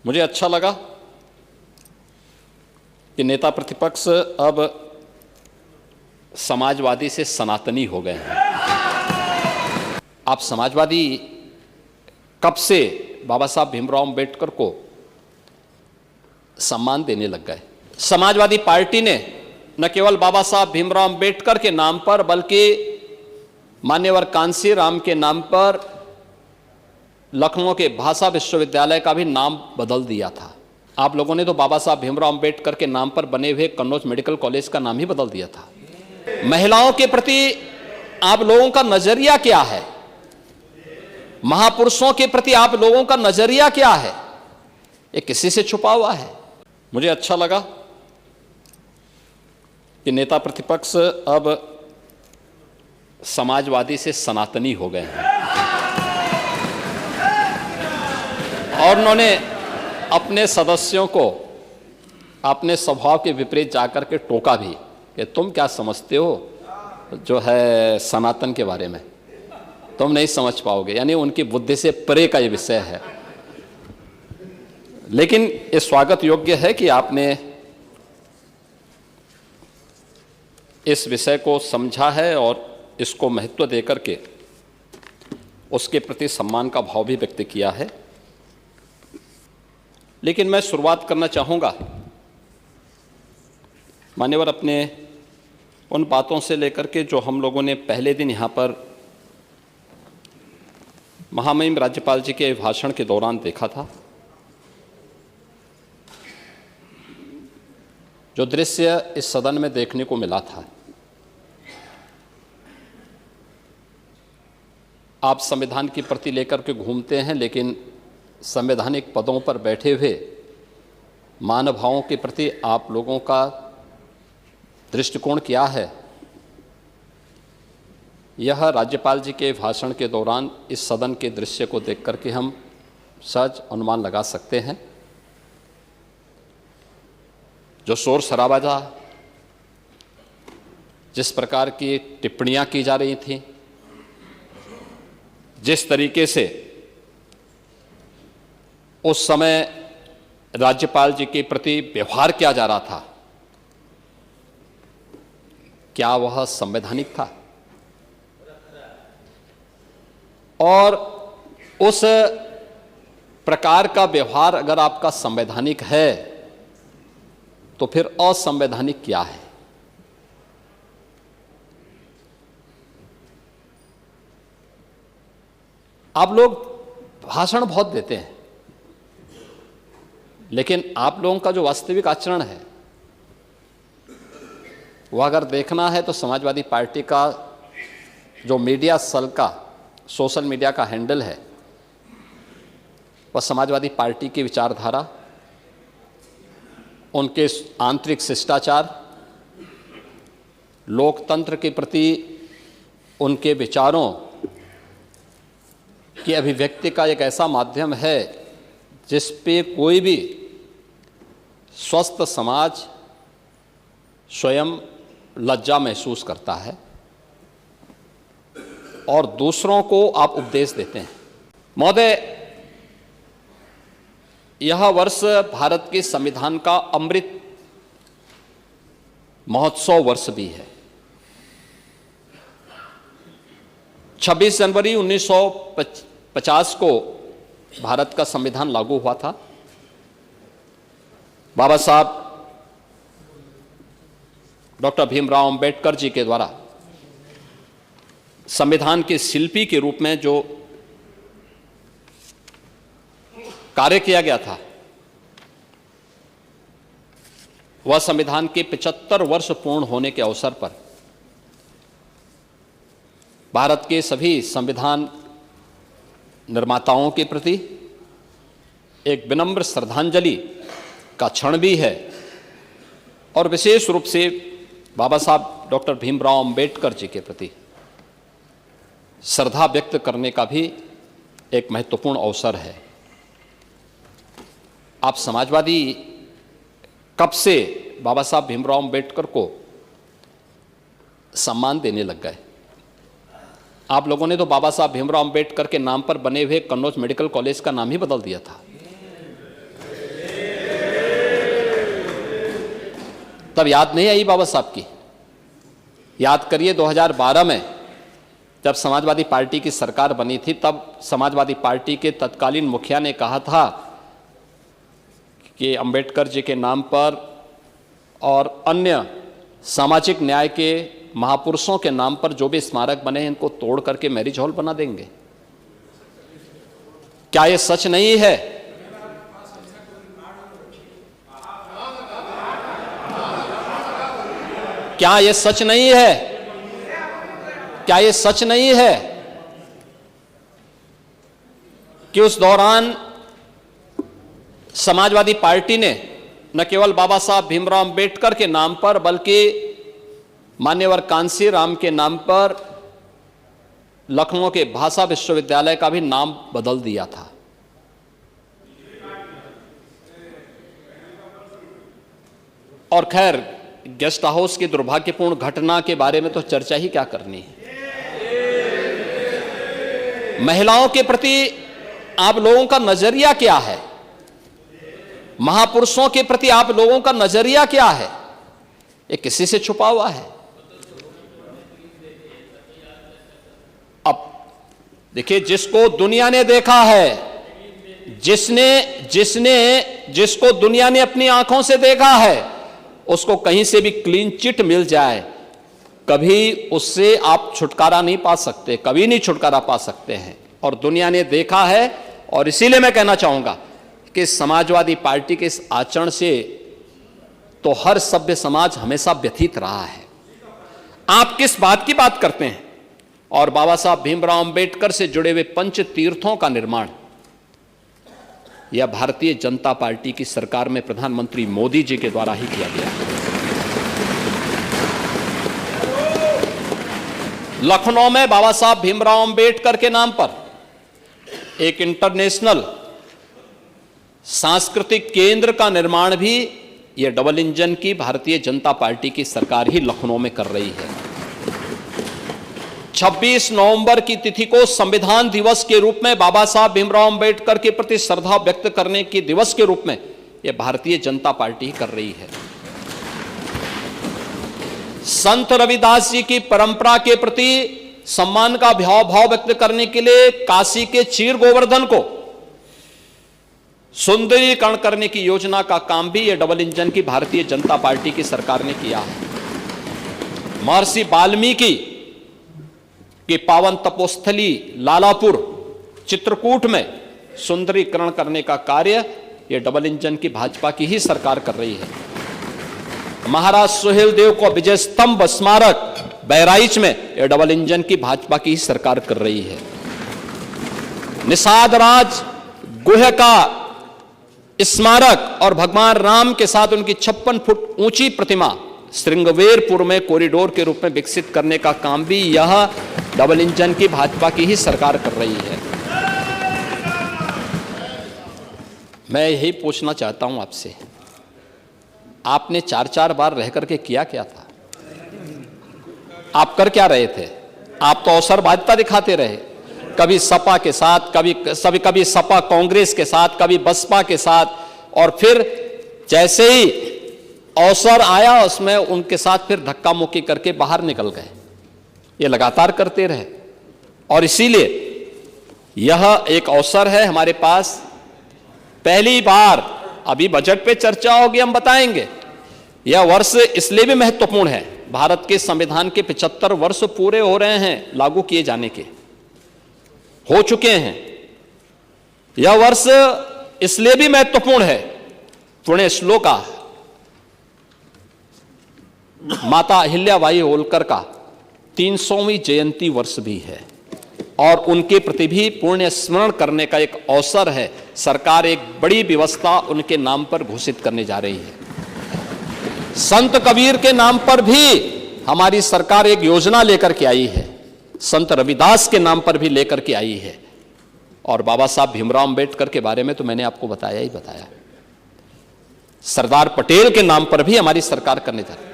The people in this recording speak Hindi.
मुझे अच्छा लगा कि नेता प्रतिपक्ष अब समाजवादी से सनातनी हो गए हैं। आप समाजवादी कब से बाबा साहब भीमराव अंबेडकर को सम्मान देने लग गए। समाजवादी पार्टी ने न केवल बाबा साहब भीमराव अंबेडकर के नाम पर बल्कि मान्यवर कांसी राम के नाम पर लखनऊ के भाषा विश्वविद्यालय का भी नाम बदल दिया था। आप लोगों ने तो बाबा साहब भीमराव अंबेडकर के नाम पर बने हुए कन्नौज मेडिकल कॉलेज का नाम ही बदल दिया था। महिलाओं के प्रति आप लोगों का नजरिया क्या है? महापुरुषों के प्रति आप लोगों का नजरिया क्या है? ये किसी से छुपा हुआ है? मुझे अच्छा लगा कि नेता प्रतिपक्ष अब समाजवादी से सनातनी हो गए हैं और उन्होंने अपने सदस्यों को अपने स्वभाव के विपरीत जाकर के टोका भी कि तुम क्या समझते हो जो है सनातन के बारे में, तुम नहीं समझ पाओगे। यानी उनकी बुद्धि से परे का ये विषय है। लेकिन ये स्वागत योग्य है कि आपने इस विषय को समझा है और इसको महत्व देकर के उसके प्रति सम्मान का भाव भी व्यक्त किया है। लेकिन मैं शुरुआत करना चाहूँगा मान्यवर अपने उन बातों से लेकर के जो हम लोगों ने पहले दिन यहाँ पर महामहिम राज्यपाल जी के भाषण के दौरान देखा था। जो दृश्य इस सदन में देखने को मिला था, आप संविधान की प्रति लेकर के घूमते हैं लेकिन संवैधानिक पदों पर बैठे हुए महानुभावों के प्रति आप लोगों का दृष्टिकोण क्या है, यह राज्यपाल जी के भाषण के दौरान इस सदन के दृश्य को देख करके हम सहज अनुमान लगा सकते हैं। जो शोर शराबा था, जिस प्रकार की टिप्पणियां की जा रही थीं, जिस तरीके से उस समय राज्यपाल जी के प्रति व्यवहार किया जा रहा था, क्या वह संवैधानिक था? और उस प्रकार का व्यवहार अगर आपका संवैधानिक है तो फिर असंवैधानिक क्या है? आप लोग भाषण बहुत देते हैं लेकिन आप लोगों का जो वास्तविक आचरण है वह अगर देखना है तो समाजवादी पार्टी का जो मीडिया सेल का सोशल मीडिया का हैंडल है वह समाजवादी पार्टी की विचारधारा, उनके आंतरिक शिष्टाचार, लोकतंत्र के प्रति उनके विचारों की अभिव्यक्ति का एक ऐसा माध्यम है जिस पे कोई भी स्वस्थ समाज स्वयं लज्जा महसूस करता है और दूसरों को आप उपदेश देते हैं। महोदय, यह वर्ष भारत के संविधान का अमृत महोत्सव वर्ष भी है। 26 जनवरी 1950 को भारत का संविधान लागू हुआ था। बाबा साहब डॉक्टर भीमराव अंबेडकर जी के द्वारा संविधान के शिल्पी के रूप में जो कार्य किया गया था वह संविधान के 75 वर्ष पूर्ण होने के अवसर पर भारत के सभी संविधान निर्माताओं के प्रति एक विनम्र श्रद्धांजलि का क्षण भी है और विशेष रूप से बाबा साहब डॉक्टर भीमराव अंबेडकर जी के प्रति श्रद्धा व्यक्त करने का भी एक महत्वपूर्ण अवसर है। आप समाजवादी कब से बाबा साहब भीमराव अंबेडकर को सम्मान देने लग गए? आप लोगों ने तो बाबा साहब भीमराव अंबेडकर के नाम पर बने हुए कन्नौज मेडिकल कॉलेज का नाम ही बदल दिया था। तब याद नहीं आई बाबा साहब की? याद करिए 2012 में जब समाजवादी पार्टी की सरकार बनी थी, तब समाजवादी पार्टी के तत्कालीन मुखिया ने कहा था कि अंबेडकर जी के नाम पर और अन्य सामाजिक न्याय के महापुरुषों के नाम पर जो भी स्मारक बने हैं इनको तोड़ करके मैरिज हॉल बना देंगे। क्या यह सच नहीं है? क्या यह सच नहीं है? क्या यह सच नहीं है कि उस दौरान समाजवादी पार्टी ने न केवल बाबा साहब भीमराव अंबेडकर के नाम पर बल्कि मान्यवर कांसी राम के नाम पर लखनऊ के भाषा विश्वविद्यालय का भी नाम बदल दिया था। और खैर, गेस्ट हाउस की दुर्भाग्यपूर्ण घटना के बारे में तो चर्चा ही क्या करनी है। महिलाओं के प्रति आप लोगों का नजरिया क्या है? महापुरुषों के प्रति आप लोगों का नजरिया क्या है? ये किसी से छुपा हुआ है? अब देखिए, जिसको दुनिया ने देखा है, जिसको दुनिया ने अपनी आंखों से देखा है, उसको कहीं से भी क्लीन चिट मिल जाए, कभी उससे आप छुटकारा नहीं पा सकते, कभी नहीं छुटकारा पा सकते हैं। और दुनिया ने देखा है, और इसीलिए मैं कहना चाहूंगा कि समाजवादी पार्टी के इस आचरण से तो हर सभ्य समाज हमेशा व्यथित रहा है। आप किस बात की बात करते हैं? और बाबा साहब भीमराव अंबेडकर से जुड़े हुए पंच तीर्थों का निर्माण यह भारतीय जनता पार्टी की सरकार में प्रधानमंत्री मोदी जी के द्वारा ही किया गया। लखनऊ में बाबा साहब भीमराव अंबेडकर के नाम पर एक इंटरनेशनल सांस्कृतिक केंद्र का निर्माण भी यह डबल इंजन की भारतीय जनता पार्टी की सरकार ही लखनऊ में कर रही है। 26 नवंबर की तिथि को संविधान दिवस के रूप में, बाबा साहब भीमराव अंबेडकर के प्रति श्रद्धा व्यक्त करने के दिवस के रूप में यह भारतीय जनता पार्टी कर रही है। संत रविदास जी की परंपरा के प्रति सम्मान का भाव व्यक्त करने के लिए काशी के चीर गोवर्धन को सुंदरीकरण करने की योजना का काम भी यह डबल इंजन की भारतीय जनता पार्टी की सरकार ने किया है। महर्षि वाल्मीकि की पावन तपोस्थली लालापुर चित्रकूट में सुंदरीकरण करने का कार्य यह डबल इंजन की भाजपा की ही सरकार कर रही है। महाराज सुहेल देव को विजय स्तंभ स्मारक बहराइच में यह डबल इंजन की भाजपा की ही सरकार कर रही है। निषाद राज गुह का स्मारक और भगवान राम के साथ उनकी 56 फुट ऊंची प्रतिमा श्रृंगवेरपुर में कॉरिडोर के रूप में विकसित करने का काम भी यह डबल इंजन की भाजपा की ही सरकार कर रही है। मैं यही पूछना चाहता हूं आपसे, आपने 4-4 बार रह करके किया क्या था? आप कर क्या रहे थे? आप तो अवसरवादिता दिखाते रहे, कभी सपा के साथ, कभी सपा कांग्रेस के साथ, कभी बसपा के साथ, और फिर जैसे ही अवसर आया उसमें उनके साथ फिर धक्का मुक्की करके बाहर निकल गए। ये लगातार करते रहे। और इसीलिए यह एक अवसर है हमारे पास, पहली बार अभी बजट पे चर्चा होगी, हम बताएंगे। यह वर्ष इसलिए भी महत्वपूर्ण है, भारत के संविधान के 75 वर्ष पूरे हो रहे हैं लागू किए जाने के, हो चुके हैं। यह वर्ष इसलिए भी महत्वपूर्ण है, पुण्य श्लोका माता अहिल्याबाई होलकर का 300वीं जयंती वर्ष भी है, और उनके प्रति भी पुण्य स्मरण करने का एक अवसर है। सरकार एक बड़ी व्यवस्था उनके नाम पर घोषित करने जा रही है। संत कबीर के नाम पर भी हमारी सरकार एक योजना लेकर के आई है, संत रविदास के नाम पर भी लेकर के आई है, और बाबा साहब भीमराव अंबेडकर के बारे में तो मैंने आपको बताया ही बताया। सरदार पटेल के नाम पर भी हमारी सरकार करने जा रही है।